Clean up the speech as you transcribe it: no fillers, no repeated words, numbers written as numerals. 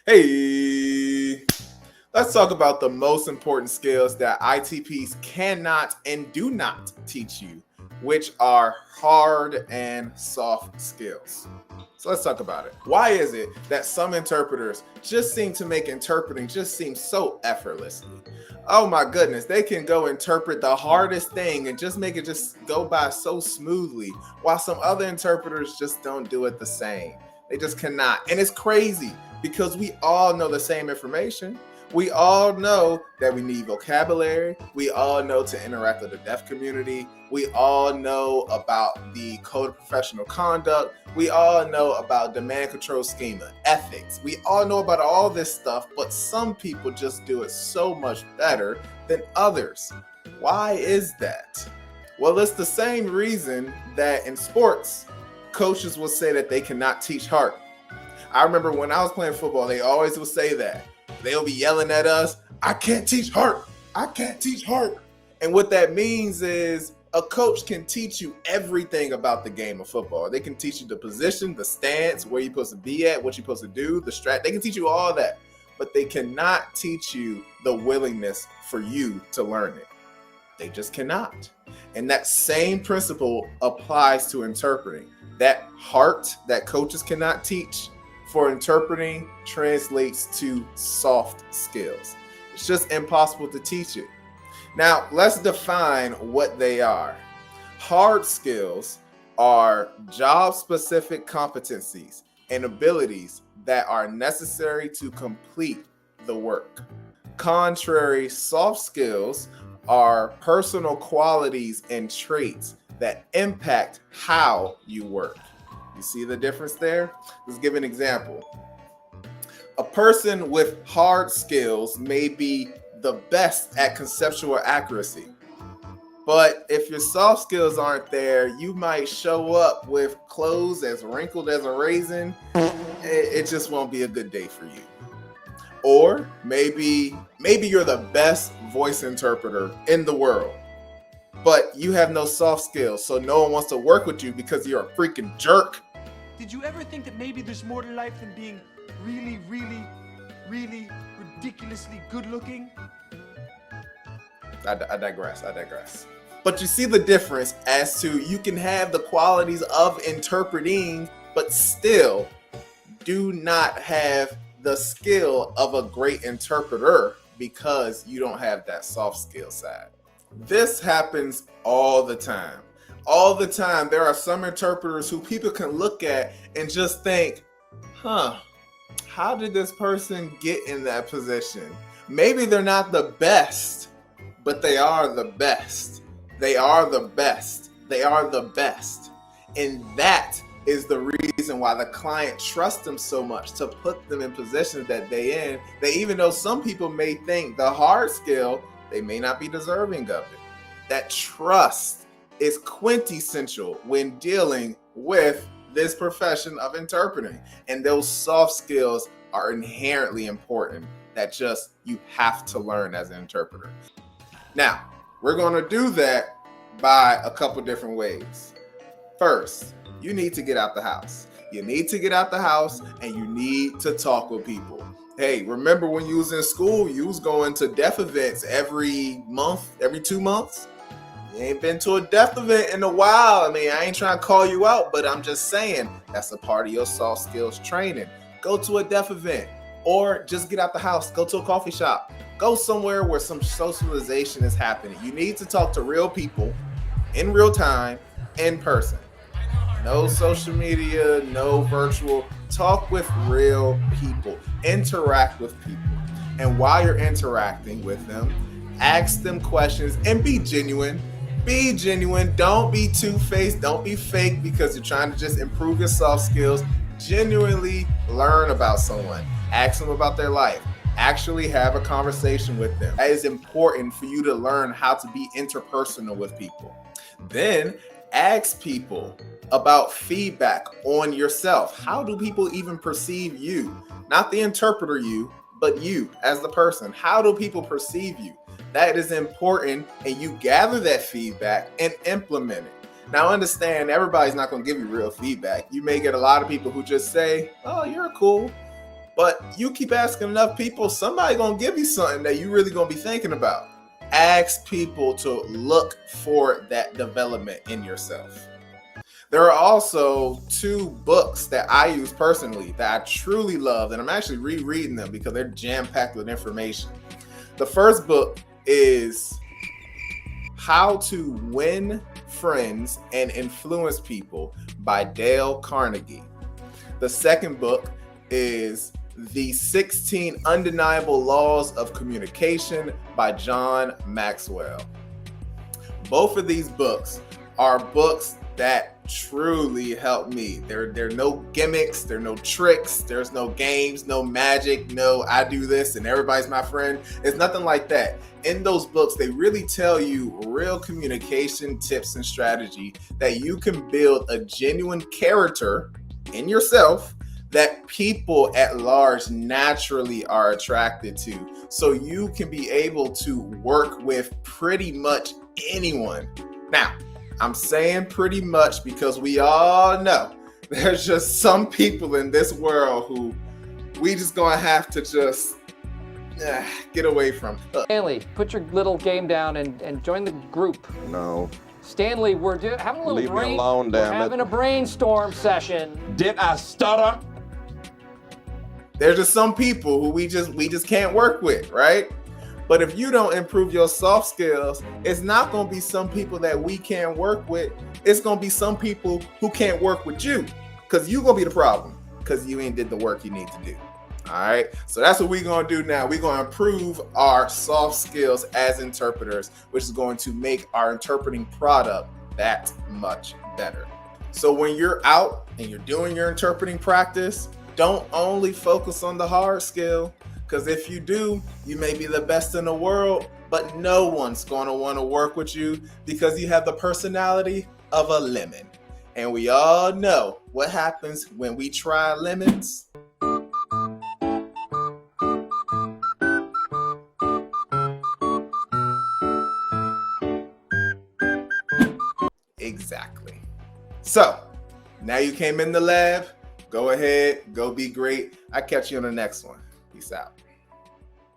Hey, let's talk about the most important skills that ITPs cannot and do not teach you, which are hard and soft skills. So let's talk about it. Why is it that some interpreters just seem to make interpreting just seem so effortlessly? Oh my goodness, they can go interpret the hardest thing and just make it just go by so smoothly, while some other interpreters just don't do it the same. They just cannot. And it's crazy because we all know the same information. We all know that we need vocabulary. We all know to interact with the deaf community. We all know about the code of professional conduct. We all know about demand control schema, ethics. We all know about all this stuff, but some people just do it so much better than others. Why is that? Well, it's the same reason that in sports, coaches will say that they cannot teach heart. I remember when I was playing football, they always would say that. They'll be yelling at us, I can't teach heart. I can't teach heart. And what that means is a coach can teach you everything about the game of football. They can teach you the position, the stance, where you're supposed to be at, what you're supposed to do, the strat. They can teach you all that, but they cannot teach you the willingness for you to learn it. They just cannot. And that same principle applies to interpreting. That heart that coaches cannot teach for interpreting translates to soft skills. It's just impossible to teach it. Now, let's define what they are. Hard skills are job-specific competencies and abilities that are necessary to complete the work. Contrary, soft skills are personal qualities and traits that impact how you work. You see the difference there? Let's give an example. A person with hard skills may be the best at conceptual accuracy. But if your soft skills aren't there, you might show up with clothes as wrinkled as a raisin. It just won't be a good day for you. Or maybe you're the best voice interpreter in the world, but you have no soft skills, so no one wants to work with you because you're a freaking jerk. Did you ever think that maybe there's more to life than being really, really, really ridiculously good looking? I digress. But you see the difference as to you can have the qualities of interpreting, but still do not have the skill of a great interpreter because you don't have that soft skill side. This happens all the time. All the time, there are some interpreters who people can look at and just think, how did this person get in that position? Maybe they're not the best, but they are the best. They are the best. They are the best. And that is the reason why the client trusts them so much to put them in positions that they in. That even though some people may think the hard skill, they may not be deserving of it. That trust is quintessential when dealing with this profession of interpreting. And those soft skills are inherently important that just you have to learn as an interpreter. Now, we're going to do that by a couple different ways. First, you need to get out the house. You need to get out the house and you need to talk with people. Hey, remember when you was in school, you was going to deaf events every month, every 2 months? You ain't been to a deaf event in a while. I mean, I ain't trying to call you out, but I'm just saying that's a part of your soft skills training. Go to a deaf event or just get out the house. Go to a coffee shop. Go somewhere where some socialization is happening. You need to talk to real people in real time, in person. No social media, no virtual. Talk with real people. Interact with people. And while you're interacting with them, ask them questions and be genuine. Be genuine. Don't be two-faced. Don't be fake because you're trying to just improve your soft skills. Genuinely learn about someone. Ask them about their life. Actually have a conversation with them. That is important for you to learn how to be interpersonal with people. Then ask people about feedback on yourself. How do people even perceive you? Not the interpreter you, but you as the person. How do people perceive you? That is important, and you gather that feedback and implement it. Now understand, everybody's not going to give you real feedback. You may get a lot of people who just say, oh, you're cool. But you keep asking enough people, somebody gonna give you something that you really gonna be thinking about. Ask people to look for that development in yourself. There are also 2 books that I use personally that I truly love, and I'm actually rereading them because they're jam-packed with information. The first book is How to Win Friends and Influence People by Dale Carnegie. The second book is The 16 Undeniable Laws of Communication by John Maxwell. Both of these books are books that truly help me. There are no gimmicks, there are no tricks, there's no games, no magic, no I do this and everybody's my friend. It's nothing like that. In those books, they really tell you real communication tips and strategy that you can build a genuine character in yourself that people at large naturally are attracted to. So you can be able to work with pretty much anyone. Now, I'm saying pretty much because we all know there's just some people in this world who we just gonna have to just get away from. Stanley, put your little game down and join the group. No. Stanley, we're having a little Leave me alone, damn it. We're having a brainstorm session. Did I stutter? There's just some people who we just can't work with, right? But if you don't improve your soft skills, it's not going to be some people that we can't work with. It's going to be some people who can't work with you because you're going to be the problem because you ain't did the work you need to do. All right. So that's what we're going to do now. We're going to improve our soft skills as interpreters, which is going to make our interpreting product that much better. So when you're out and you're doing your interpreting practice, don't only focus on the hard skill. Because if you do, you may be the best in the world, but no one's going to want to work with you because you have the personality of a lemon. And we all know what happens when we try lemons. Exactly. So, now you came in the lab. Go ahead, go be great. I'll catch you on the next one. Peace out.